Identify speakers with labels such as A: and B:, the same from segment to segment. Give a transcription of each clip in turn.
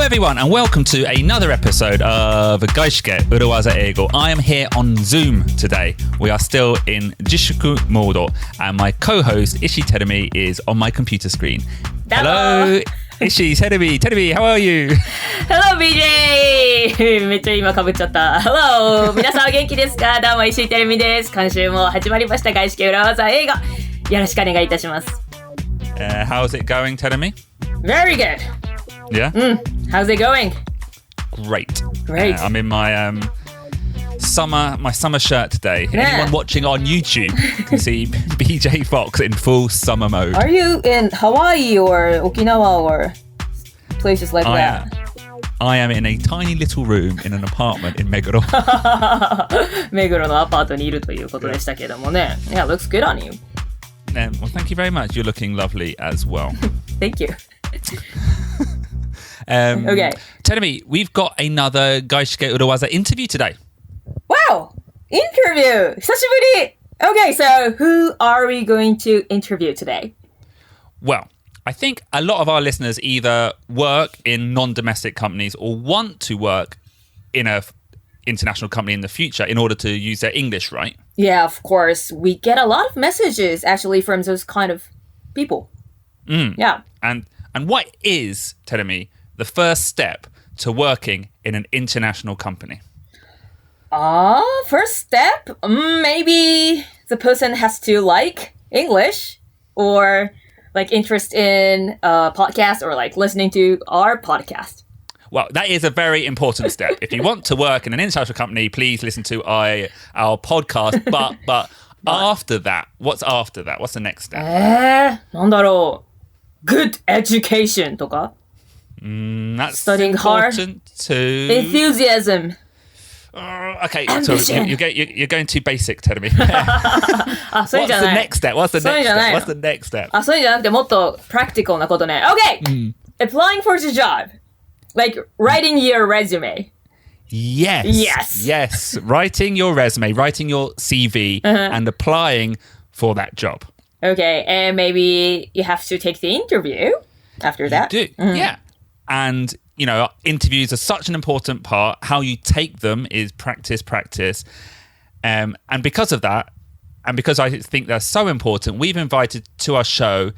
A: everyone, and welcome to another episode of 外資系裏技英語. I am here on Zoom today. We are still in 自粛 mode, and my co-host Ishi Terumi is on my computer screen. Hello, Ishi Terumi. Terumi, how are you?
B: Hello, BJ! めっちゃ今かぶっちゃった。Hello! 皆さんお元気ですか？どうも石井てるみです。今週も始まりました外資系裏技英語。よろしくお願いいたします。
A: How's it going, Terumi?
B: Very good.
A: Yeah?
B: How's it going?
A: Great.
B: Great.
A: I'm in my summer shirt today.
B: Yeah.
A: Anyone watching on YouTube can see BJ Fox in full summer mode.
B: Are you in Hawaii or Okinawa or places like that?
A: I am in a tiny little room in an apartment in Meguro.
B: 目黒のアパートにいるということでしたけどもね。Yeah, looks good on you.
A: Well, thank you very much. You're looking lovely as well.
B: Thank you.
A: Okay. Terumi, we've got another 外資系裏技 interview today.
B: Wow! Interview! 久しぶり! Okay, so who are we going to interview today?
A: Well, I think a lot of our listeners either work in non-domestic companies or want to work in an international company in the future in order to use their English, right?
B: Yeah, of course. We get a lot of messages actually from those kind of people. Yeah.
A: And what is, Terumi, the first step to working in an international company?
B: First step? Maybe the person has to like English or like interest in a podcast or like listening to our podcast.
A: Well, that is a very important step. If you want to work in an international company, please listen to our podcast. But after that, what's after that? What's the next step?
B: なんだろう Good education とか
A: That's
B: Studying hard.
A: important too.
B: Enthusiasm.
A: Okay,
B: Ambition.
A: so you're going too basic, Terumi.
B: あ、そういうんじゃ
A: What's the
B: ない
A: next step? What's the
B: そういうん
A: next
B: じゃない
A: step?
B: の
A: What's the next step?
B: あ、そういうんじゃなくてもっと practical なことね Okay! Applying for the job. Like writing your resume.
A: Yes.
B: Yes.
A: Yes. Writing your resume, writing your CV, and applying for that job.
B: Okay, and maybe you have to take the interview after that.
A: You do. Yeah. And, you know, interviews are such an important part. How you take them is practice. And because of that, and because I think they're so important, we've invited to our show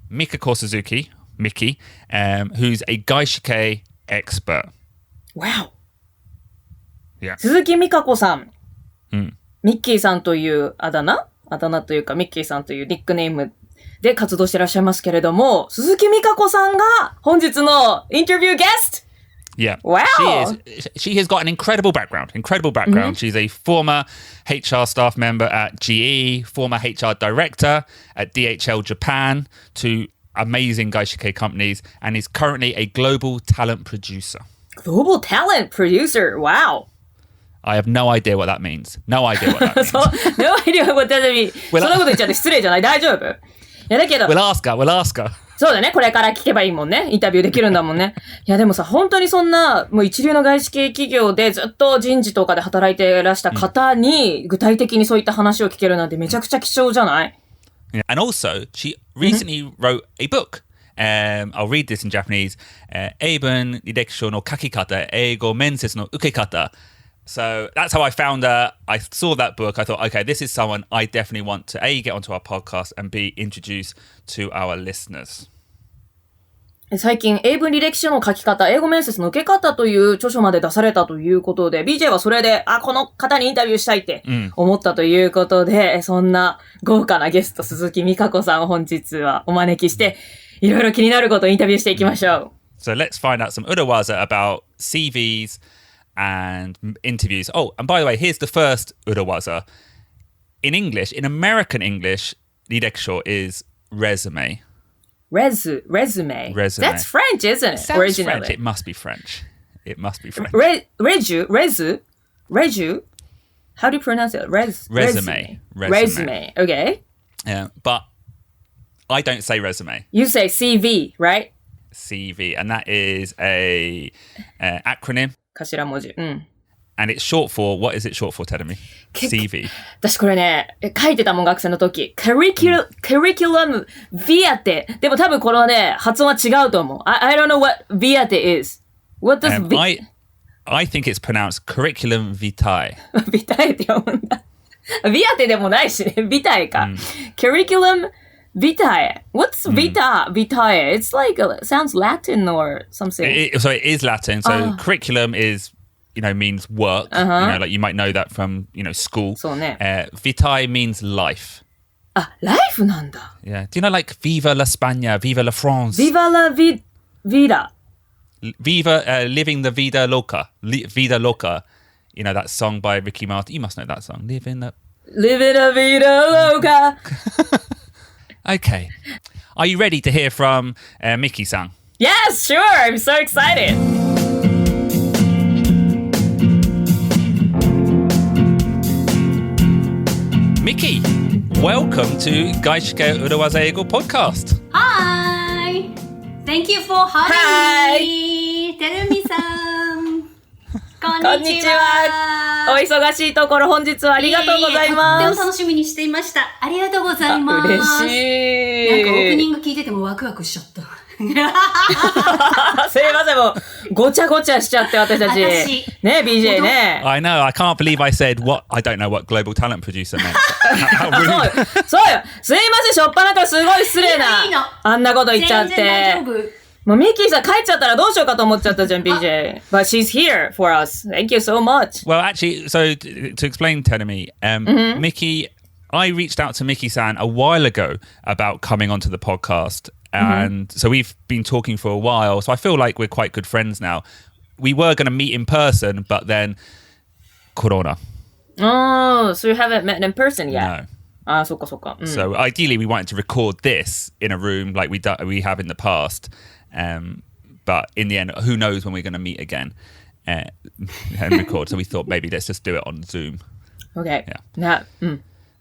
A: Mikako Suzuki, Mickey, who's a 外資系 expert.
B: Wow.
A: Yeah.
B: 鈴木美加子さん。ミッキーさんというあだ名というか、ミッキーさんというニックネームで活動してらっしゃいますけれども、鈴木美加子さんが本日のインタビューゲスト
A: Yeah.
B: Wow.
A: She has got an incredible background. She's a former HR staff member at GE, former HR director at DHL Japan, two amazing 外資系 companies, and is currently a global talent producer.
B: Global talent producer. Wow.
A: I have no idea what that means. No idea what that means.
B: No idea what that means. そんなこと言っちゃって失礼じゃない？大丈夫？いやだけど。
A: We'll ask her.
B: そうだね。これから聞けばいいもんね。インタビューできるんだもんね。いやでもさ、本当にそんな、もう一流の外資系企業でずっと人事とかで働いていらした方に、具体的にそういった話を聞けるなんてめちゃくちゃ貴重じゃない？
A: Yeah. And also, she recently wrote a book. I'll read this in Japanese. 英文履歴書の書き方、英語面接の受け方. So that's how I found her. I saw that book. I thought, okay, this is someone I definitely want to A, get onto our podcast and B, introduce to our listeners.
B: 最近、英文履歴書の書き方、英語面接の受け方という著書まで出されたということで、BJ はそれで、この方にインタビューしたいって思ったということで、そんな豪華なゲスト、鈴木美加子さんを本日はお招きして、いろいろ気になることをインタビューしていきましょう。
A: So let's find out some urawaza about CVs and interviews. Oh, and by the way, here's the first urawaza. In English, in American English, 履歴書 is resume.
B: Resume. That's French, isn't it?
A: Sounds
B: Originally.
A: French. It must be French.
B: Resu? How do you pronounce it?
A: Resume.
B: Resume. Okay.
A: Yeah, but I don't say resume.
B: You say CV, right?
A: CV, and that is a acronym.
B: 頭文字。うん。
A: And it's short for, what is it short for, Terumi? CV.
B: 私これね、書いてたもん、学生の時。curriculum vitae。でも多分このね、発音は違うと思う。I don't know what vitae is. What does
A: I think it's pronounced curriculum vitae.
B: vitae って読むんだ。ビアテでもないしね。vitae か。curriculum vitae. What's vitae? It's like, sounds Latin or something.
A: So it is Latin. So curriculum is, means work. Like you might know that from, school.
B: そうね。
A: Vitae means life.
B: あ、ライフなんだ。
A: Yeah. Do you know like Viva la España, Viva la France?
B: Viva la vida.
A: Viva, living the vida loca. Vida loca. That song by Ricky Martin. You must know that song. Living a vida loca. Okay. Are you ready to hear from Mickey-san?
B: Yes, sure. I'm so excited.
A: Mickey, welcome to 外資系裏技英語 podcast.
C: Hi! Thank you for having me! てるみさんこんにちは
B: お忙しいところ本日はありがとうございます。
C: とっても楽しみにしていました。ありがとうございます。
B: 嬉しい。
C: なんかオープニング聞いててもワクワクしちゃった。
B: すいません、もうごちゃごちゃしちゃって私たち。ね、BJ ね。
A: I know, I can't believe I said what, I don't know what global talent producer meant.
B: そうよ。すいません、しょっぱなからすごい失礼な。あんなこと言っちゃって。
C: 全然大丈夫。
B: もうミッキーさん帰っちゃったらどうしようかと思っちゃったじゃん、BJ. But she's here for us. Thank you so much.
A: Well, actually, so to explain Tenemi, Mickey, I reached out to Mickey-san a while ago about coming onto the podcast. And so we've been talking for a while. So I feel like we're quite good friends now. We were going to meet in person, but then Corona.
B: Oh, so you haven't met in person yet?
A: No.
B: あ、そっかそっか。
A: So ideally we wanted to record this in a room like we have in the past. But in the end, who knows when we're going to meet again and record. So we thought maybe let's just do it on Zoom.
B: Okay.
A: Yeah.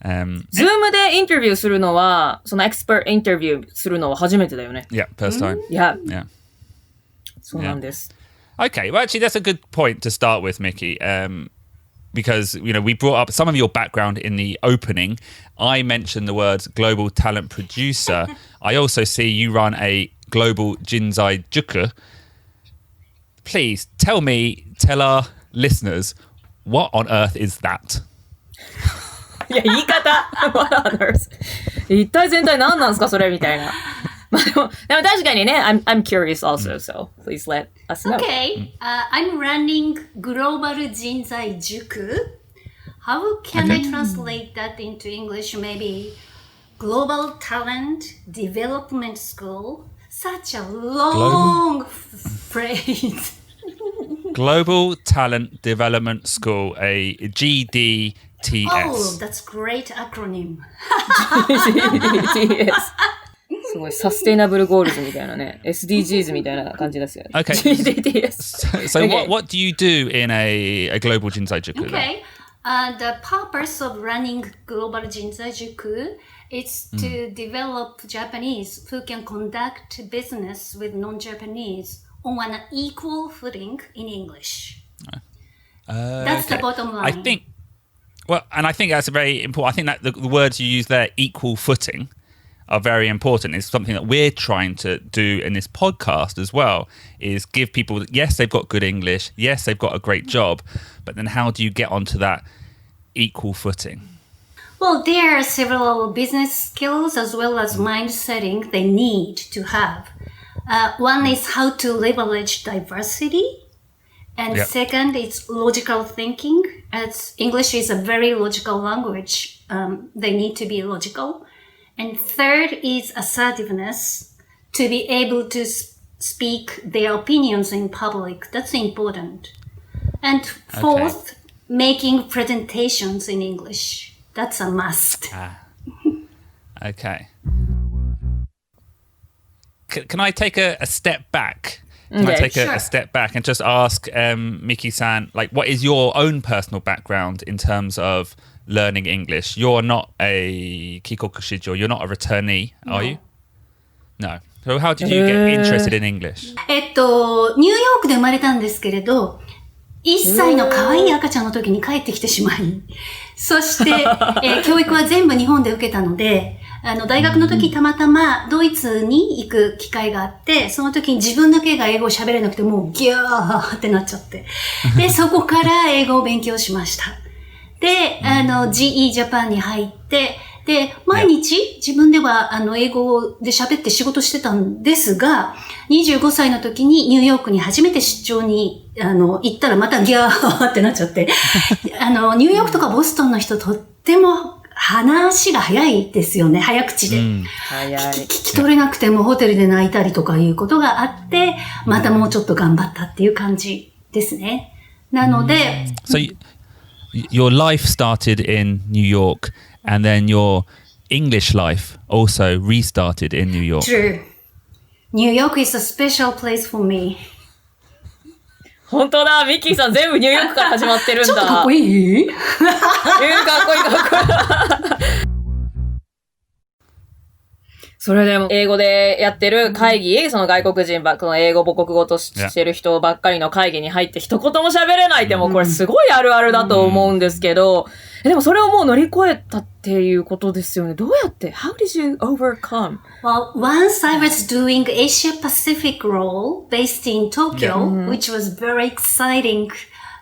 B: ズームでインタビューするのは、そのエクスパートインタビューするのは初めてだよね。
A: Yeah, first time.
B: Yeah. そうなんです。
A: Okay, well actually that's a good point to start with, Mickey. Because, we brought up some of your background in the opening. I mentioned the words global talent producer. I also see you run a global Jinsai Juku. Please tell our listeners, what on earth is that?
B: いや、言い方 What on earth? 一体全体何なんですかそれみたいな。まあでも確かにね、I'm curious also, so please let us know.
C: Okay, I'm running Global Jinsai Juku. How can I translate that into English? Maybe Global Talent Development School. Such a long phrase.
A: Global Talent Development School, a GDTS.
C: Oh, that's great acronym.
B: GDTS すごいサステイナブルゴールズみたいなね SDGs みたいな感じですよね。
A: Okay.
B: GDTS.
A: So okay. what do you do in a global Jinsai Juku?
C: Okay. The purpose of running global Jinsai Juku is to develop Japanese who can conduct business with non-Japanese on an equal footing in English. That's the bottom line.
A: I think that's a very important. I think that the words you use there, equal footing, are very important. It's something that we're trying to do in this podcast as well, is give people, yes, they've got good English, yes, they've got a great job, but then how do you get onto that equal footing?
C: Well, there are several business skills as well as mind setting they need to have. One is how to leverage diversity. And second, it's logical thinking. As English is a very logical language, they need to be logical. And third is assertiveness, to be able to speak their opinions in public. That's important. And fourth, making presentations in English. That's a must.
A: Okay. Can I take a step back? Can I take a step back and just ask Mickey-san, like, what is your own personal background in terms of learning English? You're not a kikoku shijo, you're not a returnee, are you? No. So how did you get interested in English?
C: ニューヨークで生まれたんですけれど、1歳の可愛い赤ちゃんの時に帰ってきてしまい、そして、教育は全部日本で受けたので、大学の時たまたまドイツに行く機会があって、その時に自分だけが英語を喋れなくてもうギャーってなっちゃって。で、そこから英語を勉強しました。で、GE ジャパンに入って、で、毎日自分では英語で喋って仕事してたんですが、25歳の時にニューヨークに初めて出張に行ったらまたギャーってなっちゃって、ニューヨークとかボストンの人とっても話が早いですよね、早口で。聞き取れなくてもホテルで泣いたりとかいうことがあって、またもうちょっと頑張ったっていう感じですね。なので、
A: Your life started in New York, and then your English life also restarted in New York.
C: True. New York is a special place for me.
B: 本当だ、ミッキーさん全部ニューヨークから始まってるんだ。
C: ちょっとかっこいい？
B: かっこいいかっこいい。それでも英語でやってる会議、その外国人この英語母国語としてる人ばっかりの会議に入って一言も喋れないってもうこれすごいあるあるだと思うんですけど、でもそれをもう乗り越えたっていうことですよね。どうやって How did you overcome?
C: Well, once I was doing Asia Pacific role based in Tokyo, which was very exciting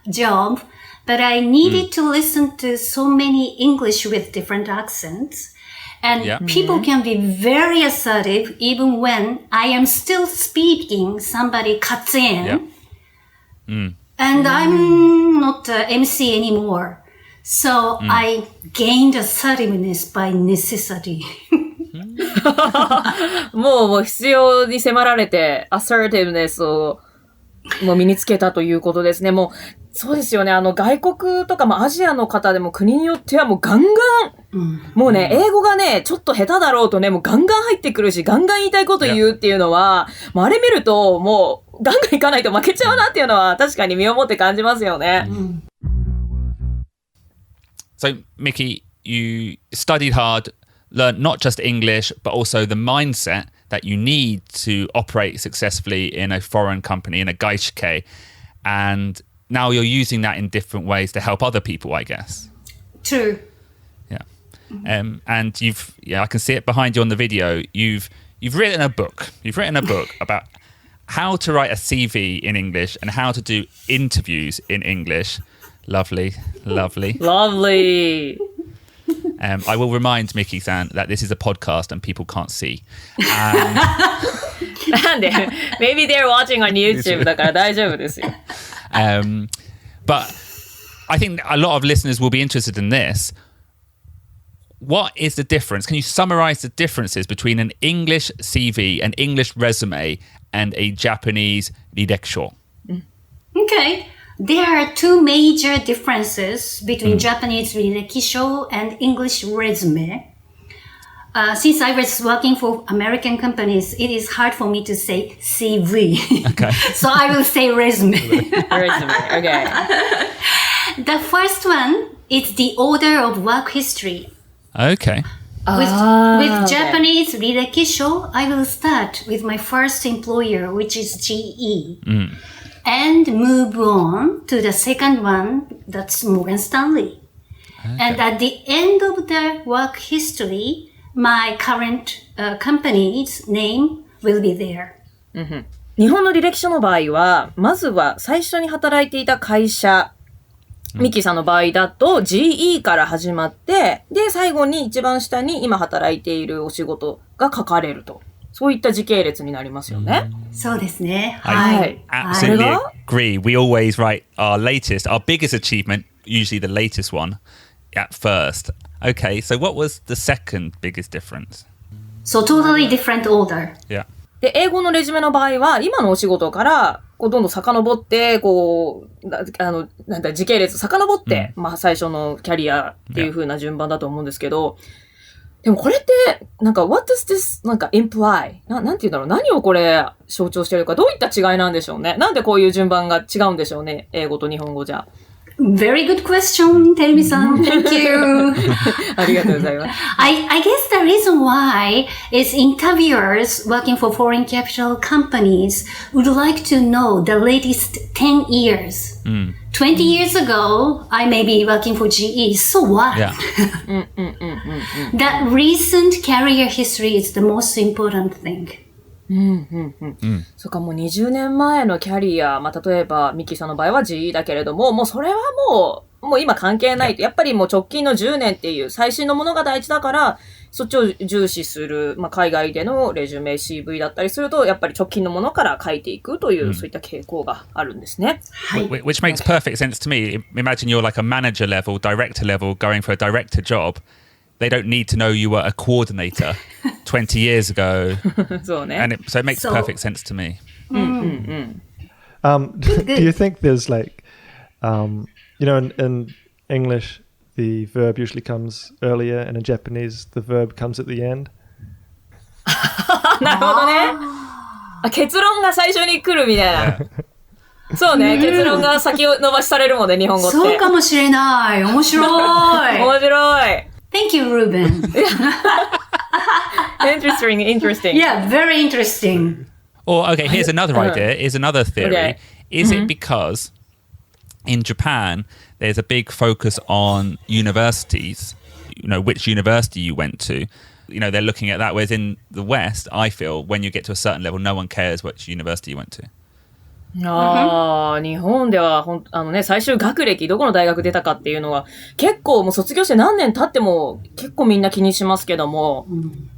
C: job, but I needed to listen to so many English with different accents.And people can be very assertive even when I am still speaking, somebody cuts in. And I'm not MC anymore. So I gained assertiveness by necessity.
B: もう必要に迫られて、assertiveness をもう身につけたということですね。もう、そうですよね。外国とか、アジアの方でも国によってはもうガンガン、もうね、英語がね、ちょっと下手だろうとね、もうガンガン入ってくるし、ガンガン言いたいこと言うっていうのは、もうあれ見ると、もう、ガンガン行かないと負けちゃうなっていうのは、確かに身をもって感じますよね。
A: So, Mickey, you studied hard, learned not just English, but also the mindset that you need to operate successfully in a foreign company, in a 外資系, and now you're using that in different ways to help other people, I guess.
C: True.
A: Yeah. And I can see it behind you on the video. You've written a book. You've written a book about how to write a CV in English and how to do interviews in English. Lovely, lovely.
B: Lovely.
A: I will remind Mickey-san that this is a podcast and people can't see.
B: なんで Maybe they're watching on YouTube だから大丈夫ですよ。
A: But I think a lot of listeners will be interested in this. What is the difference? Can you summarize the differences between an English CV, an English resume, and a Japanese 履歴書?
C: Okay. There are two major differences between Japanese 履歴書 and English resume. Since I was working for American companies, it is hard for me to say CV.
A: Okay.
C: So I will say resume.
B: Resume, okay.
C: The first one is the order of work history.
A: Okay.
C: With Japanese 履歴書, I will start with my first employer, which is GE. And move on to the second one, that's Morgan Stanley. Okay. And at the end of the work history, my current company's name will be there.
B: 日本の履歴書の場合は、まずは最初に働いていた会社、ミッキーさんの場合だと GE から始まって、で、最後に一番下に今働いているお仕事が書かれると。そういった時系列になりますよね。
C: そうですね。
A: はい。Absolutely agree. We always write our biggest achievement, usually the latest one, at first. Okay, so what was the second biggest difference?
C: So totally different order.
A: Yeah.
B: で、英語のレジュメの場合は、今のお仕事から、どんどん遡って、時系列遡って、最初のキャリアっていう風な順番だと思うんですけど、でもこれって、what does this, imply? なんて言うんだろう、何をこれ象徴しているか、どういった違いなんでしょうね。なんでこういう順番が違うんでしょうね、英語と日本語じゃ。
C: Very good question, Terumi-san. Thank you.
B: ありがとうございます。
C: I guess the reason why is interviewers working for foreign capital companies would like to know the latest 10 years. 20 years ago, I may be working for GE. So what?
A: Yeah.
C: That recent career history is the most important thing.
B: そっか、もう20年前のキャリア、まあ、例えば、ミキさんの場合は GE だけれども、もうそれはもう今関係ないと。やっぱりもう直近の10年っていう最新のものが大事だから、そっちを重視する、まあ、海外でのレジュメ CV だったりすると、やっぱり直近のものから書いていくという、そういった傾向があるんですね。
C: はい。
A: Which makes perfect sense to me. Imagine you're like a manager level, director level, going for a director job.They don't need to know you were a coordinator 20 years ago.
B: そうね。
A: And so it makes perfect sense to me.
D: Do you think there's like, in English, the verb usually comes earlier, and in Japanese, the verb comes at the end?
B: なるほどね。結論が最初に来るみたいな。そうね、結論が先延ばしされるもんね、日本語って。
C: そうかもしれない。面白い。
B: 面白い。
C: Thank you, Ruben.
B: Interesting.
C: Yeah, very interesting.
A: Or, okay, here's another idea. Here's another theory.
B: Okay.
A: Is it because in Japan, there's a big focus on universities, which university you went to. They're looking at that. Whereas in the West, I feel when you get to a certain level, no one cares which university you went to.
B: 日本では最終学歴どこの大学出たかっていうのは結構もう卒業して何年経っても結構みんな気にしますけども、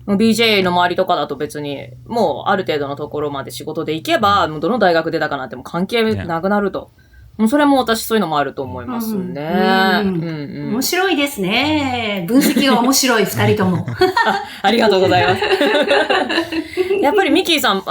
B: BJ の周りとかだと別にもうある程度のところまで仕事で行けばもうどの大学出たかなんても関係なくなると。もうそれも私そういうのもあると思いますね。
C: 面白いですね。分析が面白い二人とも。
B: ありがとうございます。やっぱりミキーさん、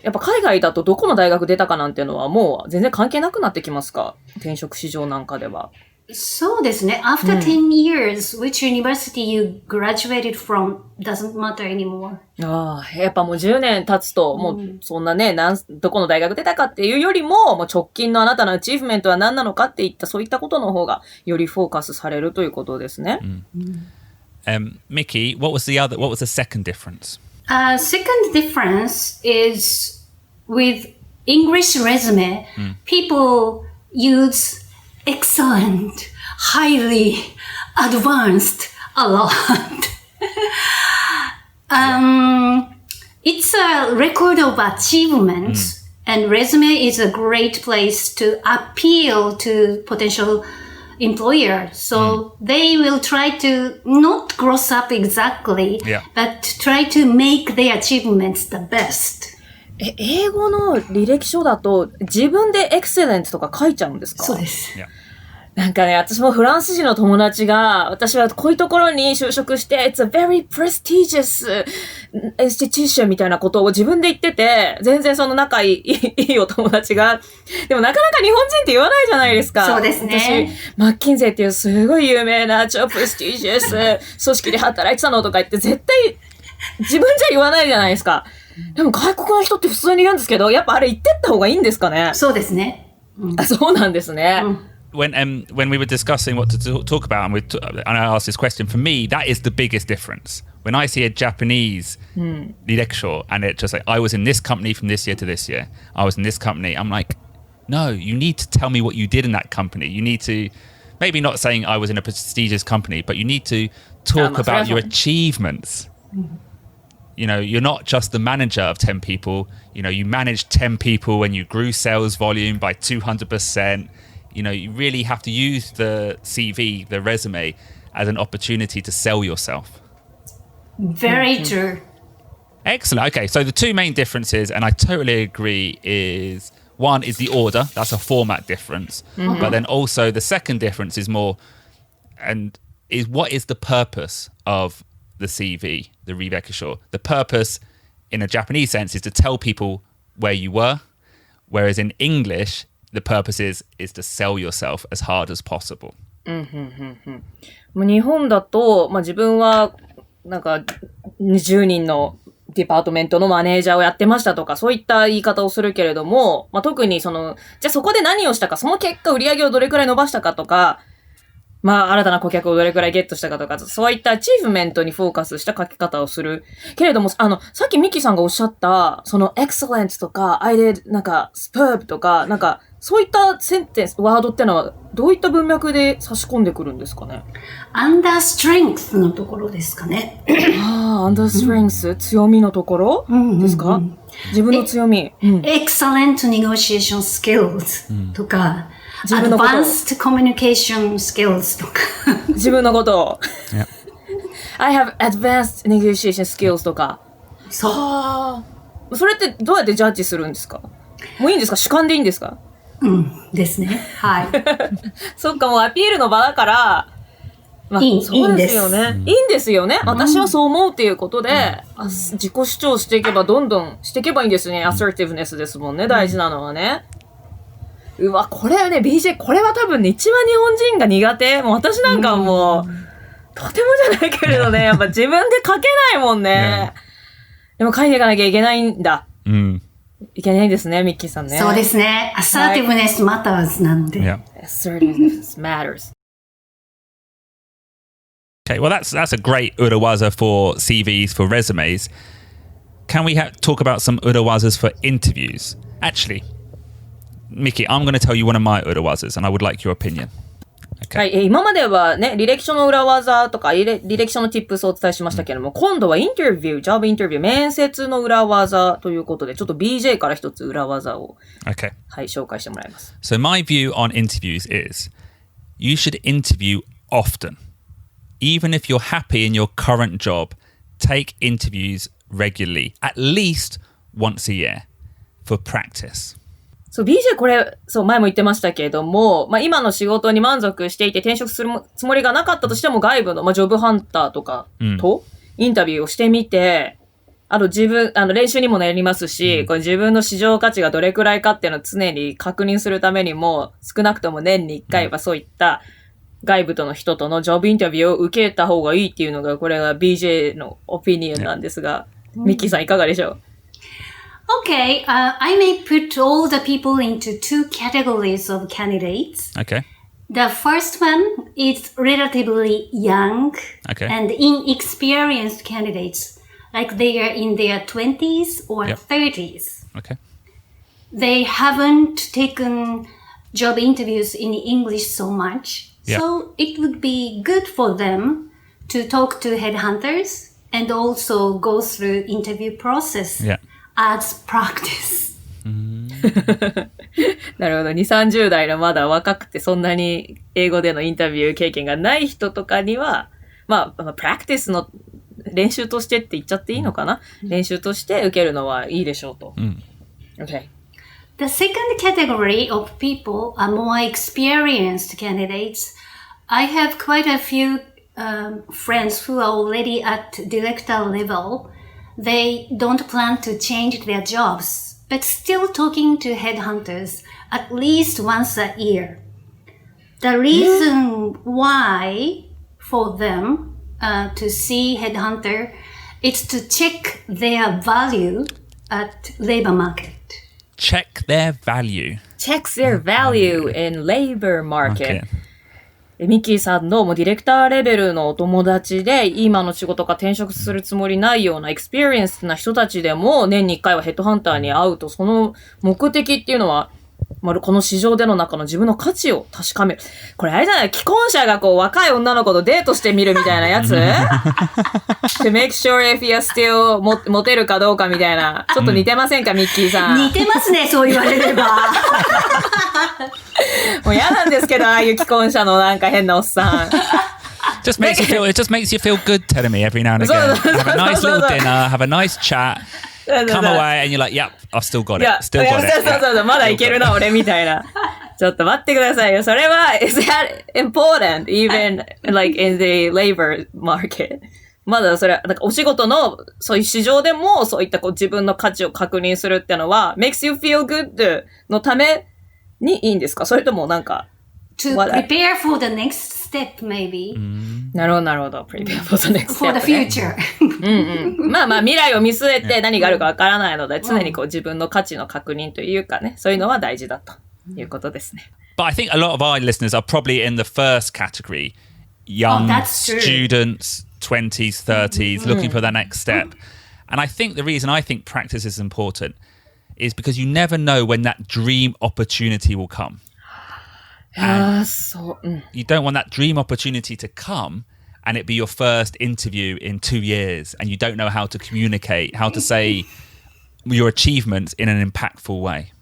B: やっぱ海外だとどこの大学出たかなんていうのはもう全然関係なくなってきますか？転職市場なんかでは。
C: そうですね。After 10 years, which university you graduated from doesn't matter anymore.
B: やっぱもう10年経つと、もうそんなね、どこの大学出たかっていうよりも、もう直近のあなたのアチーブメントは何なのかっていった、そういったことの方がよりフォーカスされるということですね。
A: Mickey, what was the second difference?
C: Second difference is with English resume, people use excellent, highly advanced a lot. It's a record of achievements, and resume is a great place to appeal to potential employer. So they will try to not gross up exactly, but try to make their achievements the best.
B: 英語の履歴書だと自分でエクセレントとか書いちゃうんですか？
C: そうです。
B: なんかね、私もフランス人の友達が、私はこういうところに就職して、It's a very prestigious institution みたいなことを自分で言ってて、全然その仲いいお友達が、でもなかなか日本人って言わないじゃないですか。
C: そうですね。
B: 私、マッキンゼーっていうすごい有名な超プレスティジャス組織で働いてたのとか言って絶対自分じゃ言わないじゃないですか。でも外国の人って普通に言うんですけど、やっぱあれ言ってった方がいいんですかね？
C: そうですね。
B: そうなんですね。
A: When we were discussing what to talk about, and I asked this question, for me, that is the biggest difference. When I see a Japanese direksho and it just like, I was in this company from this year to this year, I was in this company, I'm like, no, you need to tell me what you did in that company. You need to, maybe not saying I was in a prestigious company, but you need to talk about your achievements. You're not just the manager of 10 people. You managed 10 people and you grew sales volume by 200%. You really have to use the CV, the resume, as an opportunity to sell yourself.
C: Very true.
A: Excellent. Okay, so the two main differences, and I totally agree, is one is the order. That's a format difference. But then also the second difference is more, and is what is the purpose of the CV, the Rivekisho? The purpose in a Japanese sense is to tell people where you were, whereas in English, the purpose is to sell yourself as hard as possible.
B: 日本だと、自分はなんか20人のディパートメントのマネージャーをやってましたとか、そういった言い方をするけれども、まあ、特にじゃあそこで何をしたか、その結果売り上げをどれくらい伸ばしたかとか、まあ、新たな顧客をどれくらいゲットしたかとか、そういったアチーブメントにフォーカスした書き方をする。けれども、さっきミキさんがおっしゃった、excellent とか、superb とか、そういったセンテンス、ワードってのは、どういった文脈で差し込んでくるんですかね？
C: under strength のところですかね。
B: under strength、強みのところですか？自分の強み。
C: excellent negotiation skills とか、advanced communication skills とか。
B: 自分のことを。I have advanced negotiation skills とか。
C: そう。
B: それってどうやってジャッジするんですか？もういいんですか？主観でいいんですか？
C: ですね。はい。
B: そっか、もうアピールの場だから、まあ、そうですよね。いいんですよね。私はそう思うっていうことで、自己主張していけばどんどんしていけばいいんですね。assertiveness ですもんね。大事なのはね。うわ、これね、BJ、これは多分ね、一番日本人が苦手。もう私なんかもう、とてもじゃないけれどね、やっぱ自分で書けないもんね。でも書いていかなきゃいけないんだ。いけないですね、ミッキーさんね。
C: そうですね。assertiveness matters なので。
B: assertiveness matters.
A: Okay, well, that's a great urawaza for CVs, for resumes. Can we talk about some urawazas for interviews? Actually, Mickey, I'm going to tell you one of my urawazas, and I would like your opinion.
B: Okay. はい、今まではね、履歴書の裏技とか、履歴書の tips をお伝えしましたけれども、今度はインタビュー、ジョブインタビュー、面接の裏技ということで、ちょっと BJ から一つ裏技を、
A: okay.
B: はい、紹介してもらいます。
A: So my view on interviews is, you should interview often. Even if you're happy in your current job, take interviews regularly, at least once a year, for practice.
B: そう、BJ これ、そう、前も言ってましたけれども、まあ今の仕事に満足していて転職するつもりがなかったとしても外部の、まあジョブハンターとかとインタビューをしてみて、練習にもなりますし、これ自分の市場価値がどれくらいかっていうのを常に確認するためにも、少なくとも年に1回はそういった外部との人とのジョブインタビューを受けた方がいいっていうのが、これが BJ のオピニオンなんですが、ミッキーさんいかがでしょう
C: ？Okay, I may put all the people into two categories of candidates.
A: Okay.
C: The first one is relatively young and inexperienced candidates, like they are in their 20s or 30s.
A: Okay.
C: They haven't taken job interviews in English so much, so it would be good for them to talk to headhunters and also go through interview process. As practice.
B: なるほど。2、30代のまだ若くてそんなに英語でのインタビュー経験がない人とかには、まあ、プラクティスの練習としてって言っちゃっていいのかな、練習として受けるのはいいでしょうと。Okay.
C: The second category of people are more experienced candidates. I have quite a few friends who are already at director level.They don't plan to change their jobs, but still talking to headhunters at least once a year. The reason why for them to see headhunter is to check their value at labor market.
A: Check their value.
B: Checks their value in labor market. ミッキーさんのもうディレクターレベルのお友達で今の仕事が転職するつもりないようなエクスペリエンスな人たちでも年に1回はヘッドハンターに会うと、その目的っていうのは、この市場での中の自分の価値を確かめる。これあれじゃない？既婚者がこう若い女の子とデートしてみるみたいなやつto make sure if you're still モテるかどうかみたいな。ちょっと似てませんか、ミッキーさん。
C: 似てますね、そう言われれば。
B: もう嫌なんですけど、ああいう既婚者のなんか変なおっさん。
A: It just makes you feel good telling me every now and again. Have a nice little dinner, have a nice chat, come away and you're like, yep, I've still got it. Still got it.
B: そう、まだいけるな、俺みたいな。ちょっと待ってくださいよ。それは、is that important even like in the labor market? まだそれは、なんかお仕事のそういう市場でもそういったこう自分の価値を確認するってのは makes you feel good のためにいいんですか？それともなんか
C: To prepare for the next step, maybe.
B: なるほど、なるほど。prepare for the next
C: For
B: step,
C: the future.
B: まあまあ未来を見据えて何があるかわからないので、常にこう自分の価値の確認というかね、そういうのは大事だということですね。
A: But I think a lot of our listeners are probably in the first category. Young students, 20s, 30s, looking for that next step. And I think the reason I think practice is important is because you never know when that dream opportunity will come.
B: そう。
A: You don't want that dream opportunity to come and it be your first interview in 2 years and you don't know how to communicate, how to say your achievements in an impactful way.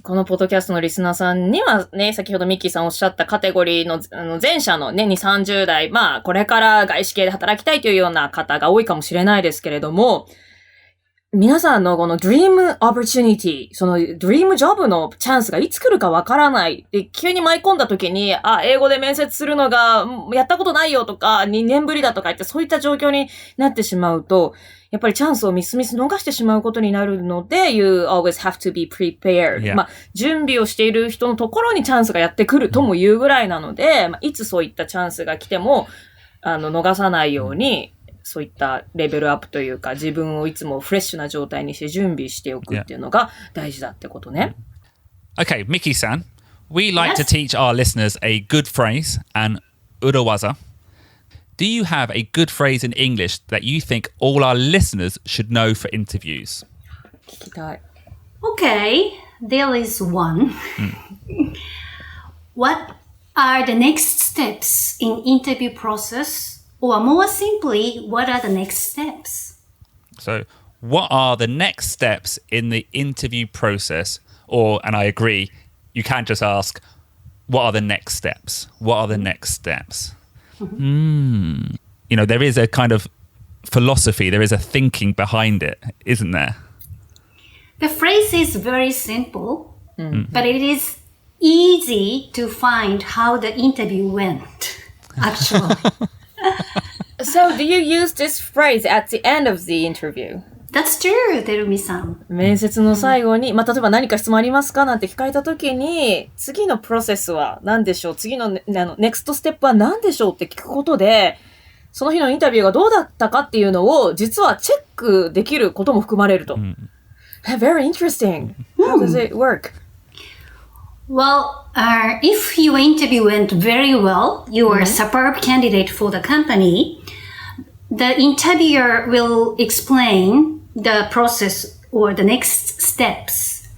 B: このポッドキャストのリスナーさんにはね、先ほどミッキーさんおっしゃったカテゴリーの前者のね、2、30代、まあ、これから外資系で働きたいというような方が多いかもしれないですけれども、皆さんのこの dream opportunity、その dream job のチャンスがいつ来るかわからない。で、急に舞い込んだ時に、英語で面接するのがやったことないよとか、2年ぶりだとか言って、そういった状況になってしまうと、やっぱりチャンスをミス逃してしまうことになるので、you always have to be prepared.
A: Yeah.
B: まあ、準備をしている人のところにチャンスがやってくるとも言うぐらいなので、まあ、いつそういったチャンスが来ても、逃さないように、そういったレベルアップというか、自分をいつもフレッシュな状態にして準備しておくっていうのが大事だってことね。
A: Okay, Mickey-san, we like to teach our listeners a good phrase and urawaza. Do you have a good phrase in English that you think all our listeners should know for interviews?
B: 聞きたい。
C: Okay, there is one. What are the next steps in interview process? Or more simply, what are the next steps?
A: So, what are the next steps in the interview process? Or, and I agree, you can't just ask, what are the next steps? What are the next steps? You know, there is a kind of philosophy, there is a thinking behind it, isn't there?
C: The phrase is very simple, but it is easy to find how the interview went, actually.
B: So, do you use this phrase at the end of the interview?
C: That's true, Terumi-san.
B: 面接の最後に、まあ、例えば何か質問ありますかなんて聞かれたときに、次のプロセスは何でしょう、次のネクストステップは何でしょうって聞くことで、その日のインタビューがどうだったかっていうのを、実はチェックできることも含まれると。Very interesting. How does it work?
C: Well, if your interview went very well, you are a superb candidate for the company, the interviewer will explain the process or the next steps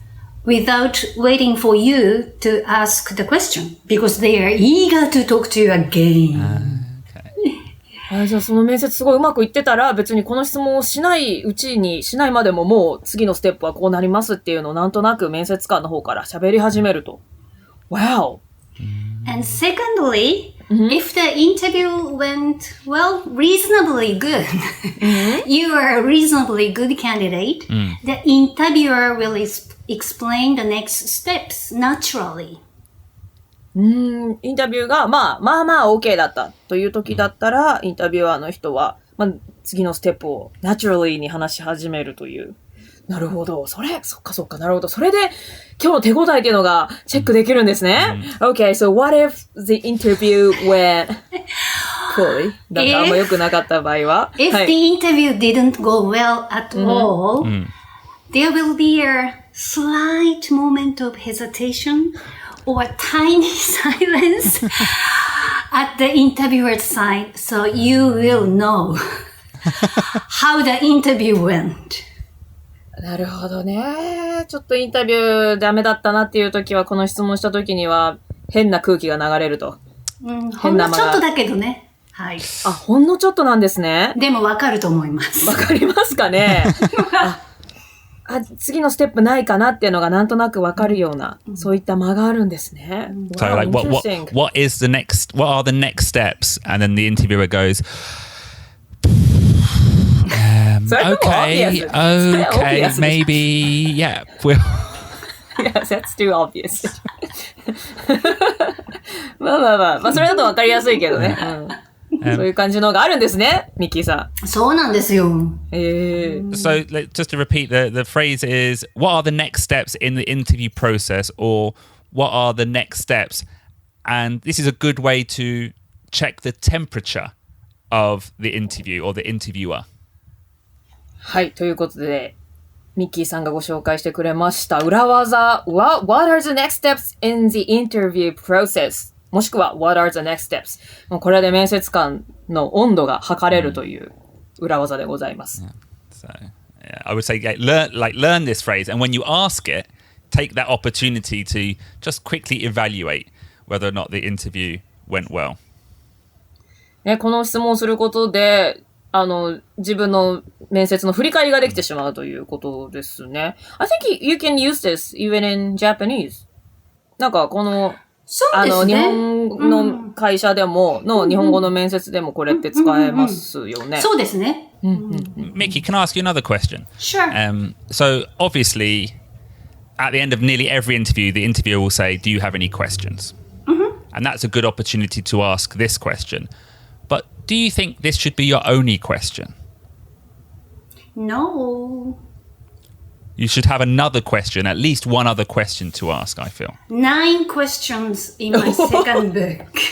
C: without waiting for you to ask the question because they are eager to talk to you again.
B: じゃあその面接すごいうまくいってたら別にこの質問をしないうちにしないまでももう次のステップはこうなりますっていうのをなんとなく面接官の方から喋り始めると。Wow!
C: And secondly, if the interview went, well, reasonably good, you are a reasonably good candidate, the interviewer will explain the next steps naturally.
B: インタビューがまあ OK だったという時だったら、インタビュアーの人は、次のステップを naturally に話し始めるという。なるほど。そっか、なるほど。それで今日の手応えっていうのがチェックできるんですね。Okay, so what if the interview went poorly? なんかあんま良くなかった場合は
C: If the interview didn't go well at all, there will be a slight moment of hesitation or a tiny silence at the interviewer's side, so you will know how the interview went.
B: なるほどね。ちょっとインタビューダメだったなっていう時は、この質問した時には変な空気が流れると。
C: ほんのちょっとだけどね。はい。
B: ほんのちょっとなんですね。
C: でもわかると思います。
B: わかりますかね次のステップないかなっていうのがなんとなくわかるような、そういった間があるんですね。
A: So like what are the next steps? And then the interviewer goes, okay, maybe, yeah.
B: Yes, that's too obvious. まあ、それだとわかりやすいけどね。そういう感じのがあるんですね、ミッキーさ
C: ん。そうなんですよ。
A: So just to repeat, the phrase is, what are the next steps in the interview process? Or what are the next steps? And this is a good way to check the temperature of the interview or the interviewer.
B: はい、ということで、ミッキーさんがご紹介してくれました裏技 What are the next steps in the interview process? もしくは What are the next steps? もうこれで面接官の温度が測れるという裏技でございます。
A: So, yeah, I would say learn this phrase, and when you ask it, take that opportunity to just quickly evaluate whether or not the interview went well.
B: ね、この質問をすることで、自分の面接の振り返りができてしまうということですね。I think you can use this even in Japanese. なんかこの、
C: そうですね。
B: 日本の会社でも、日本語の面接でもこれって使えますよね。
C: そうですね。
A: Mickey, can I ask you another question?
C: Sure.
A: So obviously, at the end of nearly every interview, the interviewer will say, do you have any questions? And that's a good opportunity to ask this question. But do you think this should be your only question?
C: No.
A: You should have another question, at least one other question to ask, I feel.
C: 9 questions in my second book.
B: す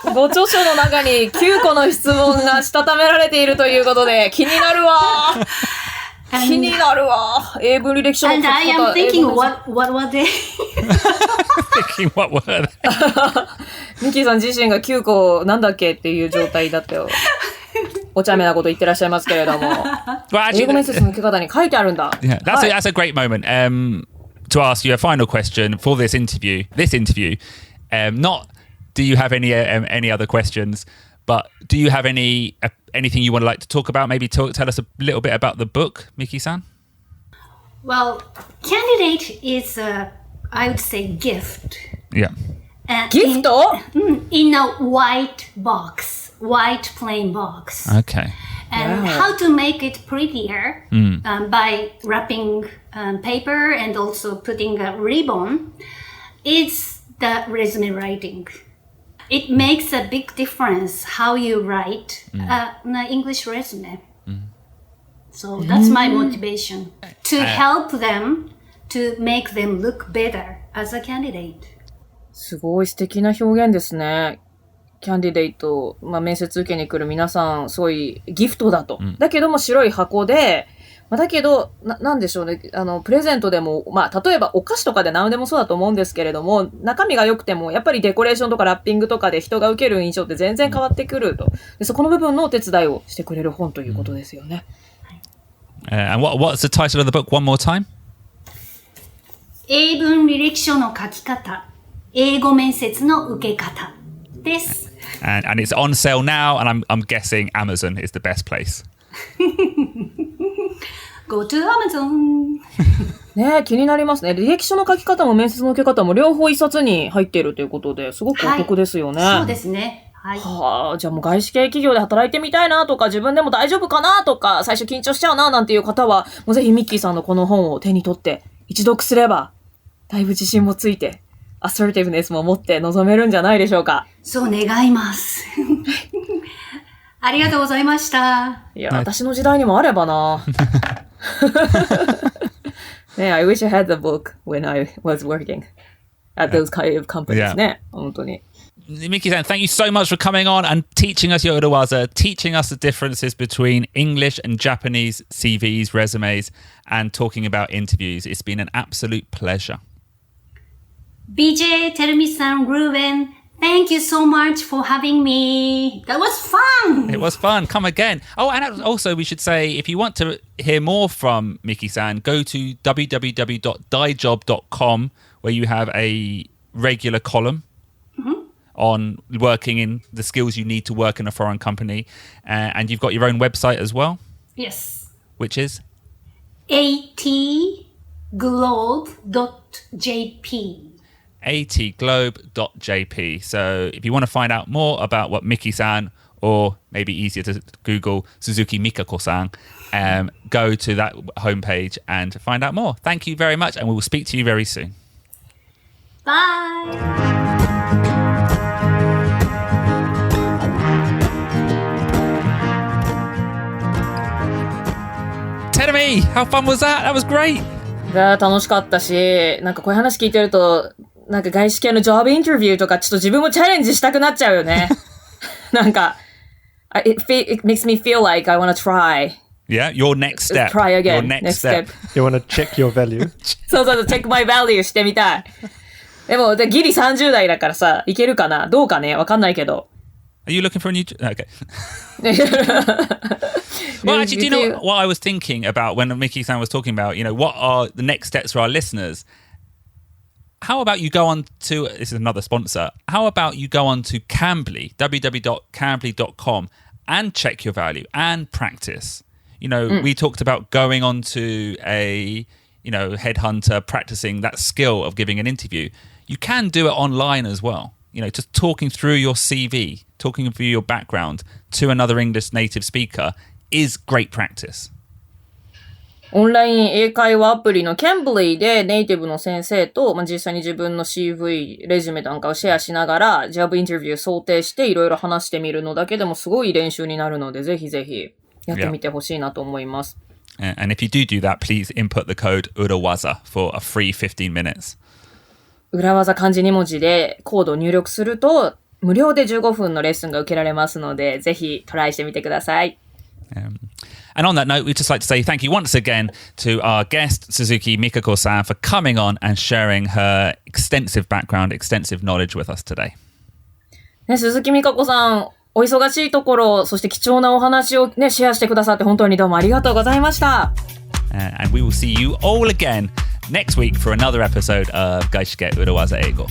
B: ごいご著書の中に9個の質問がしたためられているということで、気になるわ気になるわ英文履歴書の書き方。
C: And I am thinking, what were they?
A: Thinking, what were they?
B: ミキさん自身が9個なんだっけっていう状態だったよ。お茶目なこと言ってらっしゃいますけれども。英語面接の受け方に書いてあるんだ。
A: Yeah, that's a great moment to ask you a final question for this interview. Not do you have any other questions, but do you have anything you would like to talk about? Maybe tell us a little bit about the book, Mickey-san.
C: Well, candidate is I would say gift.
A: Yeah.
B: Gift?
C: In a white box, white plain box.
A: Okay.
C: And how to make it prettier by wrapping paper and also putting a ribbon is the resume writing. It makes a big difference how you write an English resume. So that's my motivation, to help them to make them look better as a candidate.
B: すごい素敵な表現ですね。キャンディデイト、面接受けに来る皆さん、すごいギフトだと。だけども白い箱で、だけど、なんでしょうね。プレゼントでも、例えばお菓子とかで何でもそうだと思うんですけれども、中身が良くても、やっぱりデコレーションとかラッピングとかで人が受ける印象って全然変わってくると。でそこの部分のお手伝いをしてくれる本ということですよね。
A: And what's the title of the book one more time?
C: 英文履歴書の書き方、英語面接の受け方です。
A: And it's on sale now, and I'm guessing Amazon is the best place.
C: Go to Amazon!
B: ねえ、気になりますね。履歴書の書き方も面接の受け方も両方一冊に入っているということで、すごくお得ですよね。
C: そうですね。はい。
B: はあ、じゃあもう外資系企業で働いてみたいなとか、自分でも大丈夫かなとか、最初緊張しちゃうななんていう方は、もうぜひミッキーさんのこの本を手に取って一読すれば、だいぶ自信もついて、アサーティブネスも持って臨めるんじゃないでしょうか。
C: そう願います。ありがとうございました。
B: いや、私の時代にもあればな。ね、I wish I had the book when I was working at those kind of companies ね。本当に。
A: Mickey-san, thank you so much for coming on and teaching us your urawaza, teaching us the differences between English and Japanese CVs, resumes, and talking about interviews. It's been an absolute pleasure.
C: BJ, Terumi-san, Ruben, thank you so much for having me. That was fun.
A: It was fun. Come again. Oh, and also we should say, if you want to hear more from Mickey-san, go to www.daijob.com, where you have a regular column on working in the skills you need to work in a foreign company. And you've got your own website as well.
C: Yes.
A: Which is?
C: atglobe.jp.
A: atglobe.jp. So if you want to find out more about what Mickey-san, or maybe easier to Google Suzuki Mikako-san, go to that homepage and find out more. Thank you very much, and we will speak to you very soon.
C: Bye.
A: Terumi, how fun was that? That was great.
B: が楽しかったし、なんかこういう話聞いてると、なんか外資系のジョブインタビューとかちょっと自分もチャレンジしたくなっちゃうよね。なんか、it makes me feel like I want to try.
A: Yeah, your next step.
B: Try again.
A: Your next step.
D: You want to check your value?
B: そうそうそう、check my value してみたい。でも、ギリ30代だからさ、いけるかなどうかねわかんないけど。
A: Are you looking for a new... Okay. Well, actually, do you know what I was thinking about when Mickey-san was talking about, what are the next steps for our listeners? How about you go on to... This is another sponsor. How about you go on to Cambly, www.cambly.com, and check your value and practice. We talked about going on to a, headhunter, practicing that skill of giving an interview. You can do it online as well. Just talking through your CV, talking through your background to another English native speaker is great practice.
B: オンライン英会話アプリの Cambly でネイティブの先生と、実際に自分の CV、レジュメなんかをシェアしながら、ジョブインタビュー想定していろいろ話してみるのだけでもすごい練習になるので、ぜひぜひやってみてほしいなと思います。
A: And if you do that, please input the code URAWAZA for a free 15 minutes.
B: 裏技漢字2文字でコードを入力すると、無料で15分のレッスンが受けられますので、ぜひトライしてみてください。
A: And on that note, we'd just like to say thank you once again to our guest, Suzuki Mikako-san, for coming on and sharing her extensive background, extensive knowledge with us today.
B: ね、鈴木美香子さん、お忙しいところ、そして貴重なお話をね、シェアしてくださって本当にどうもありがとうございました。
A: And we will see you all again next week for another episode of 外資系裏技英語。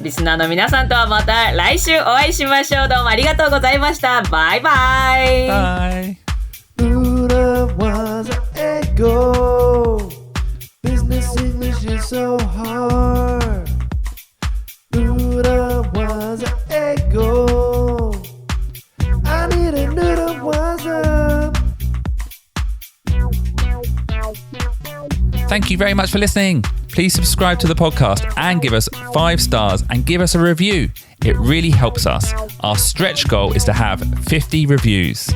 B: リスナーの皆さんとはまた来週お会いしましょう。どうもありがとうございました。バイバイ。
A: バイ。
D: 裏技英語 Business English is so hard 裏技英語 I need an 裏技
A: Thank you very much for listening. Please subscribe to the podcast and give us 5 stars and give us a review. It really helps us. Our stretch goal is to have 50 reviews.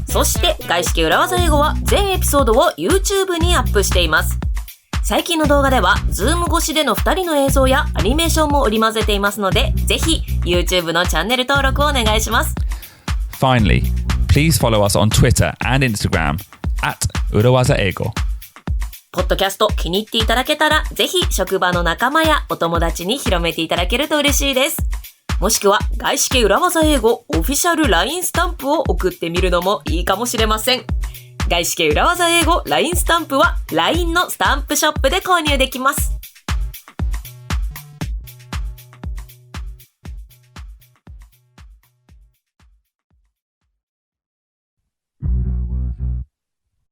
B: そして外資系裏技英語は全エピソードを YouTube にアップしています。最近の動画では Zoom 越しでの2人の映像やアニメーションも織り交ぜていますので、ぜひ YouTube のチャンネル登録をお願いします。
A: Finally, please follow us on Twitter and Instagram at 裏技英語。
B: ポッドキャスト気に入っていただけたら、ぜひ職場の仲間やお友達に広めていただけると嬉しいです。もしくは外資系裏技英語オフィシャル LINE スタンプを送ってみるのもいいかもしれません。外資系裏技英語 LINE スタンプは LINE のスタンプショップで購入できます。